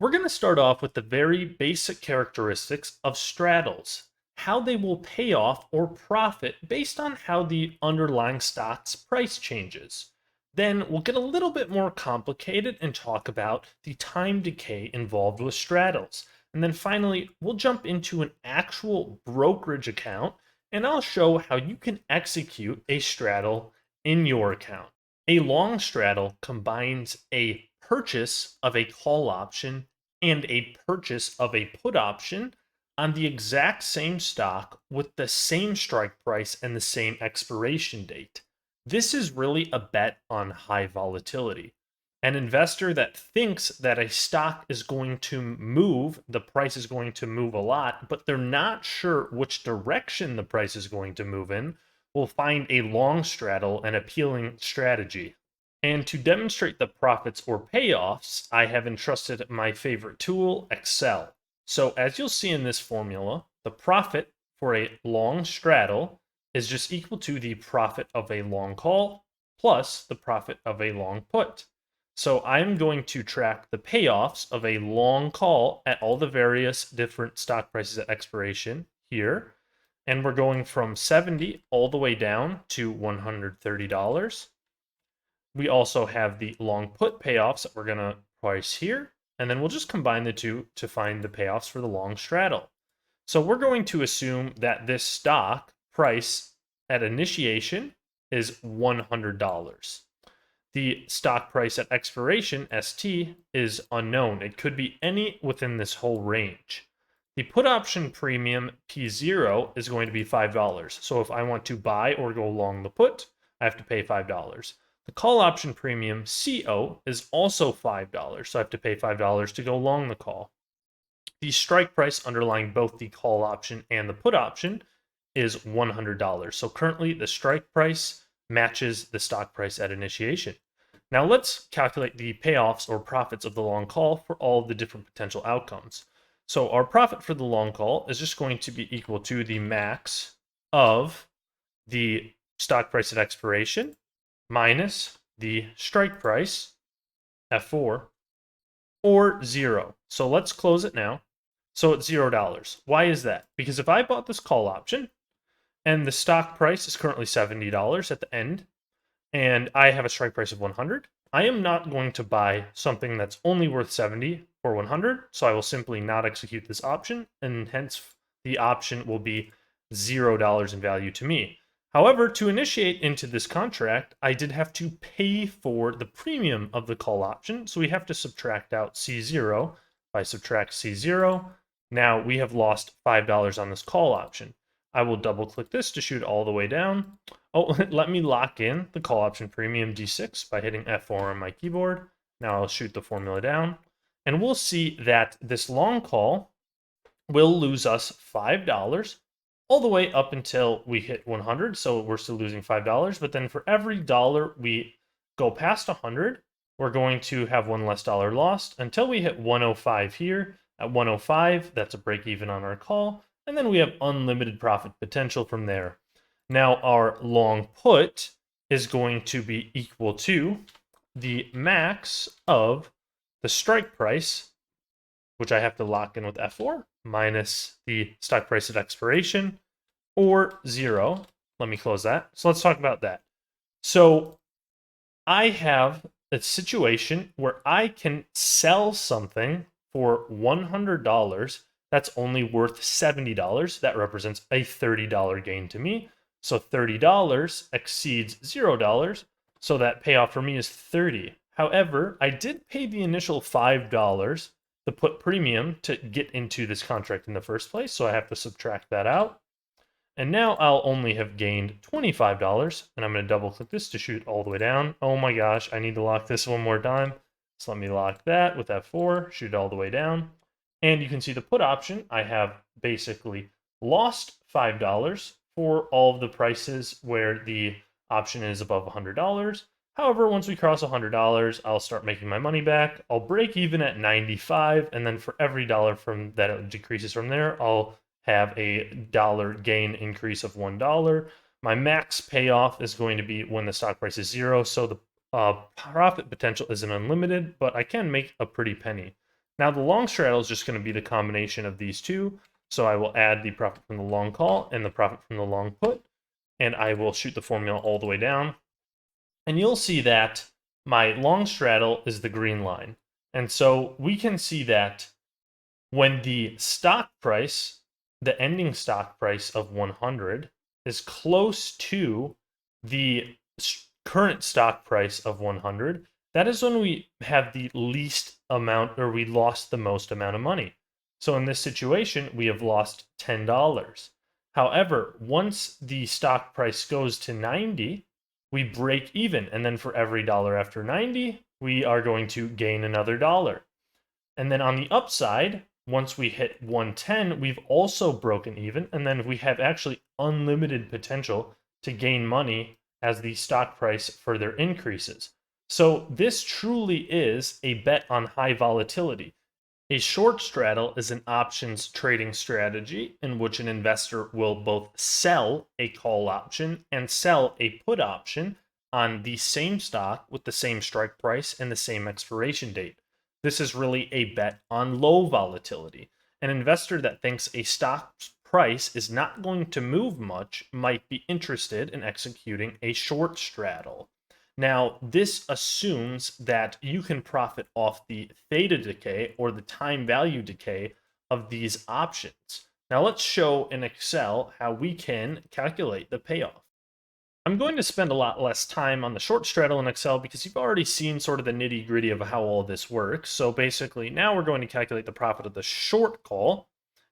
We're going to start off with the very basic characteristics of straddles, how they will pay off or profit based on how the underlying stock's price changes. Then we'll get a little bit more complicated and talk about the time decay involved with straddles. And then finally, we'll jump into an actual brokerage account and I'll show how you can execute a straddle in your account. A long straddle combines a purchase of a call option and a purchase of a put option on the exact same stock with the same strike price and the same expiration date. This is really a bet on high volatility. An investor that thinks that a stock is going to move, the price is going to move a lot, but they're not sure which direction the price is going to move in, will find a long straddle an appealing strategy. And to demonstrate the profits or payoffs, I have entrusted my favorite tool, Excel. So as you'll see in this formula, the profit for a long straddle is just equal to the profit of a long call plus the profit of a long put. So I'm going to track the payoffs of a long call at all the various different stock prices at expiration here. And we're going from 70 all the way down to $130. We also have the long put payoffs that we're going to price here. And then we'll just combine the two to find the payoffs for the long straddle. So we're going to assume that this stock price at initiation is $100. The stock price at expiration, ST, is unknown. It could be any within this whole range. The put option premium, P0, is going to be $5. So if I want to buy or go long the put, I have to pay $5. The call option premium, CO, is also $5. So I have to pay $5 to go long the call. The strike price underlying both the call option and the put option is $100. So currently the strike price matches the stock price at initiation. Now let's calculate the payoffs or profits of the long call for all of the different potential outcomes. So our profit for the long call is just going to be equal to the max of the stock price at expiration minus the strike price, F4, or 0. So let's close it now. So it's $0. Why is that? Because if I bought this call option and the stock price is currently $70 at the end, and I have a strike price of 100, I am not going to buy something that's only worth 70 for 100, so I will simply not execute this option, and hence the option will be $0 in value to me. However, to initiate into this contract, I did have to pay for the premium of the call option, so we have to subtract out C0. If I subtract C0, now we have lost $5 on this call option. I will double click this to shoot all the way down. Oh, let me lock in the call option premium D6 by hitting F4 on my keyboard. Now I'll shoot the formula down. And we'll see that this long call will lose us $5 all the way up until we hit 100. So we're still losing $5. But then for every dollar we go past 100, we're going to have one less dollar lost until we hit 105 here. At 105, that's a break even on our call. And then we have unlimited profit potential from there. Now our long put is going to be equal to the max of the strike price, which I have to lock in with F4, minus the stock price at expiration, or 0. Let me close that. So let's talk about that. So I have a situation where I can sell something for $100 that's only worth $70. That represents a $30 gain to me. So $30 exceeds $0. So that payoff for me is 30. However, I did pay the initial $5 to put premium to get into this contract in the first place. So I have to subtract that out. And now I'll only have gained $25. And I'm going to double click this to shoot all the way down. Oh my gosh, I need to lock this one more time. So let me lock that with F4, shoot it all the way down. And you can see the put option, I have basically lost $5 for all of the prices where the option is above $100. However, once we cross $100, I'll start making my money back. I'll break even at 95, and then for every dollar from that it decreases from there, I'll have a dollar gain increase of $1. My max payoff is going to be when the stock price is 0, so the profit potential isn't unlimited, but I can make a pretty penny. Now the long straddle is just going to be the combination of these two. So I will add the profit from the long call and the profit from the long put, and I will shoot the formula all the way down. And you'll see that my long straddle is the green line. And so we can see that when the stock price, the ending stock price of 100 is close to the current stock price of 100, that is when we have the least amount, or we lost the most amount of money. So in this situation, we have lost $10. However, once the stock price goes to 90, we break even. And then for every dollar after 90, we are going to gain another dollar. And then on the upside, once we hit 110, we've also broken even. And then we have actually unlimited potential to gain money as the stock price further increases. So this truly is a bet on high volatility. A short straddle is an options trading strategy in which an investor will both sell a call option and sell a put option on the same stock with the same strike price and the same expiration date. This is really a bet on low volatility. An investor that thinks a stock's price is not going to move much might be interested in executing a short straddle. Now, this assumes that you can profit off the theta decay or the time value decay of these options. Now, let's show in Excel how we can calculate the payoff. I'm going to spend a lot less time on the short straddle in Excel because you've already seen sort of the nitty gritty of how all this works. So basically, now we're going to calculate the profit of the short call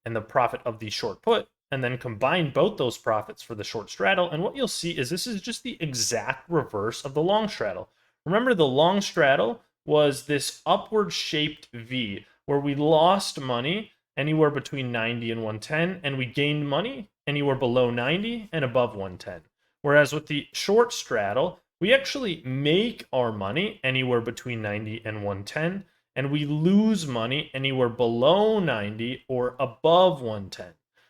and the profit of the short put, and then combine both those profits for the short straddle. And what you'll see is this is just the exact reverse of the long straddle. Remember, the long straddle was this upward shaped V where we lost money anywhere between 90 and 110, and we gained money anywhere below 90 and above 110. Whereas with the short straddle, we actually make our money anywhere between 90 and 110, and we lose money anywhere below 90 or above 110.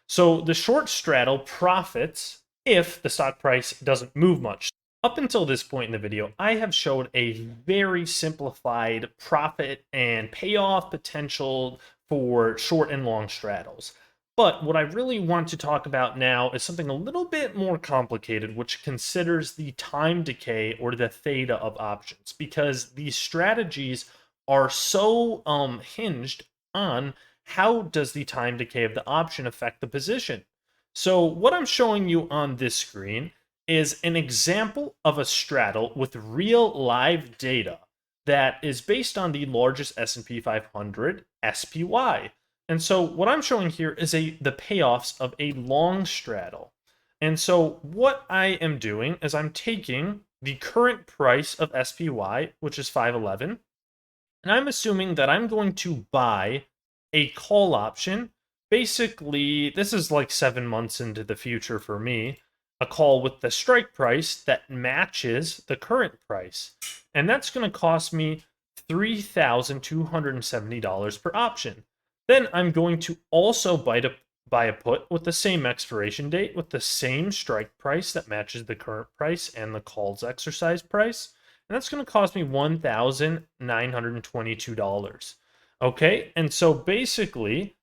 So the short straddle profits if the stock price doesn't move much. Up until this point in the video, I have showed a very simplified profit and payoff potential for short and long straddles. But what I really want to talk about now is something a little bit more complicated, which considers the time decay or the theta of options, because these strategies are so hinged on how does the time decay of the option affect the position. So what I'm showing you on this screen is an example of a straddle with real live data that is based on the largest S&P 500 SPY. And so what I'm showing here is the payoffs of a long straddle. And so what I am doing is I'm taking the current price of SPY, which is 511, and I'm assuming that I'm going to buy a call option. Basically, this is like 7 months into the future for me, a call with the strike price that matches the current price. And that's going to cost me $3,270 per option. Then I'm going to also buy a put with the same expiration date with the same strike price that matches the current price and the call's exercise price. And that's going to cost me $1,922. Okay, and so basically,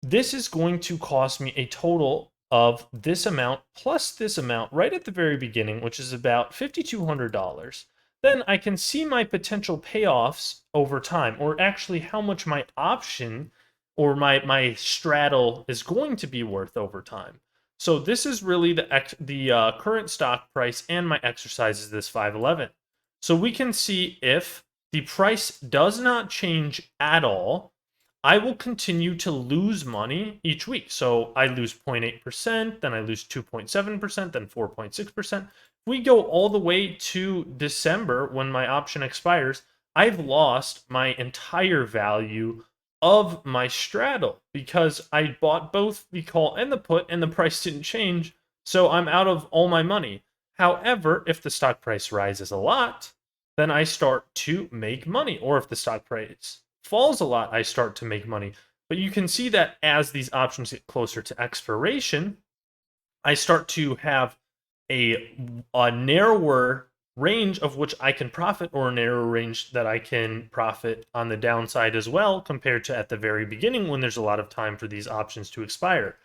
this is going to cost me a total of this amount plus this amount right at the very beginning, which is about $5,200. Then I can see my potential payoffs over time, or actually how much my option or my straddle is going to be worth over time. So this is really the current stock price, and my exercise is this 511. So we can see if the price does not change at all, I will continue to lose money each week. So I lose 0.8%, then I lose 2.7%, then 4.6%. If we go all the way to December when my option expires, I've lost my entire value of my straddle because I bought both the call and the put and the price didn't change. So I'm out of all my money. However, if the stock price rises a lot, then I start to make money. Or if the stock price falls a lot, I start to make money. But you can see that as these options get closer to expiration, I start to have a narrower range of which I can profit, or a narrow range that I can profit on the downside as well, compared to at the very beginning when there's a lot of time for these options to expire.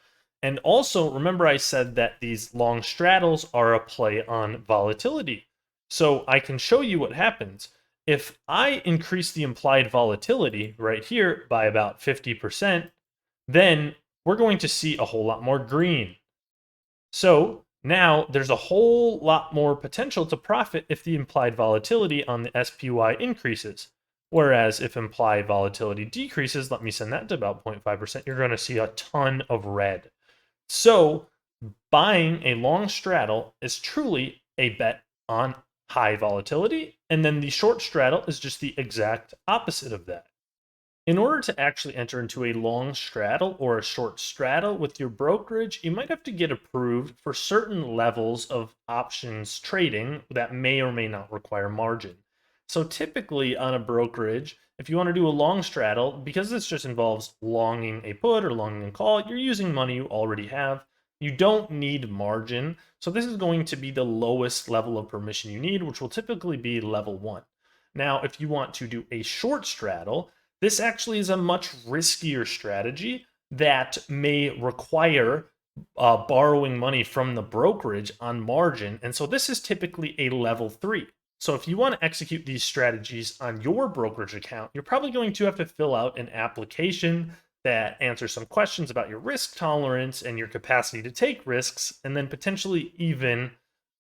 And also, remember I said that these long straddles are a play on volatility. So I can show you what happens. If I increase the implied volatility right here by about 50%, then we're going to see a whole lot more green. So now there's a whole lot more potential to profit if the implied volatility on the SPY increases. Whereas if implied volatility decreases, let me send that to about 0.5%, you're going to see a ton of red. So buying a long straddle is truly a bet on high volatility, and then the short straddle is just the exact opposite of that. In order to actually enter into a long straddle or a short straddle with your brokerage, you might have to get approved for certain levels of options trading that may or may not require margin. So typically on a brokerage, if you want to do a long straddle, because this just involves longing a put or longing a call, you're using money you already have. You don't need margin. So this is going to be the lowest level of permission you need, which will typically be level 1. Now, if you want to do a short straddle, this actually is a much riskier strategy that may require borrowing money from the brokerage on margin. And so this is typically a level 3. So if you want to execute these strategies on your brokerage account, you're probably going to have to fill out an application that answers some questions about your risk tolerance and your capacity to take risks, and then potentially even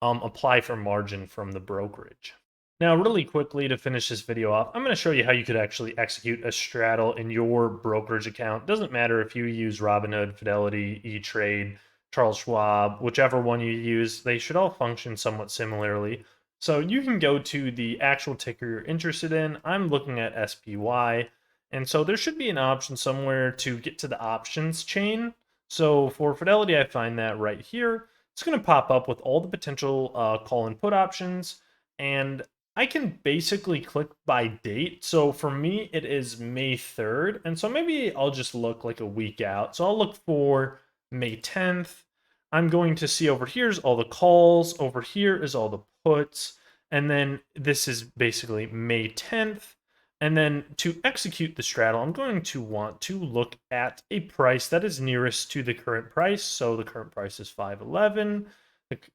apply for margin from the brokerage. Now, really quickly to finish this video off, I'm going to show you how you could actually execute a straddle in your brokerage account. Doesn't matter if you use Robinhood, Fidelity, E-Trade, Charles Schwab, whichever one you use, they should all function somewhat similarly. So you can go to the actual ticker you're interested in. I'm looking at SPY, and so there should be an option somewhere to get to the options chain. So for Fidelity, I find that right here. It's going to pop up with all the potential call and put options, and I can basically click by date. So for me, it is May 3rd. And so maybe I'll just look like a week out. So I'll look for May 10th. I'm going to see over here's all the calls. Over here is all the puts. And then this is basically May 10th. And then to execute the straddle, I'm going to want to look at a price that is nearest to the current price. So the current price is 511.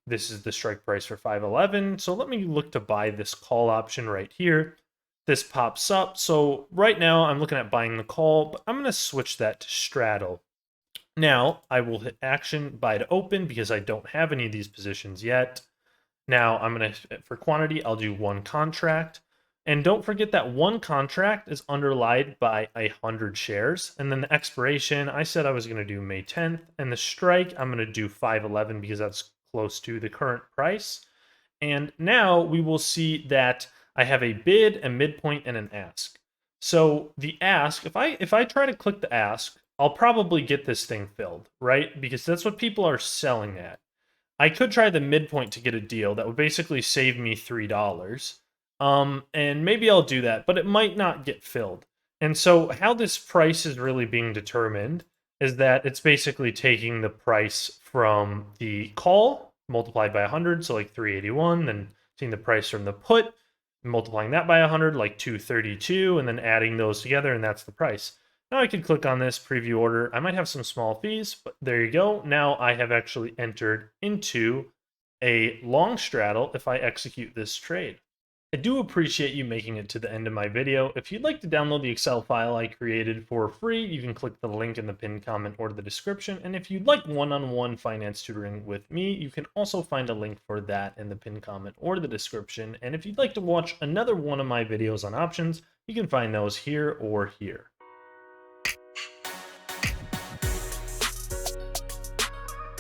This is the strike price for 511. So let me look to buy this call option right here. This pops up. So right now I'm looking at buying the call, but I'm going to switch that to straddle. Now I will hit action, buy to open, because I don't have any of these positions yet. Now I'm going to, for quantity, I'll do one contract. And don't forget that one contract is underlined by 100 shares. And then the expiration, I said I was going to do May 10th. And the strike, I'm going to do 511 because that's close to the current price. And now we will see that I have a bid, a midpoint, and an ask. So the ask, if I try to click the ask, I'll probably get this thing filled, right? Because that's what people are selling at. I could try the midpoint to get a deal that would basically save me $3. And maybe I'll do that, but it might not get filled. And so how this price is really being determined is that it's basically taking the price from the call multiplied by 100, so like 381, then taking the price from the put, multiplying that by 100, like 232, and then adding those together, and that's the price. Now I can click on this preview order. I might have some small fees, but there you go. Now I have actually entered into a long straddle if I execute this trade. I do appreciate you making it to the end of my video. If you'd like to download the Excel file I created for free, you can click the link in the pinned comment or the description. And if you'd like one-on-one finance tutoring with me, you can also find a link for that in the pinned comment or the description. And if you'd like to watch another one of my videos on options, you can find those here or here.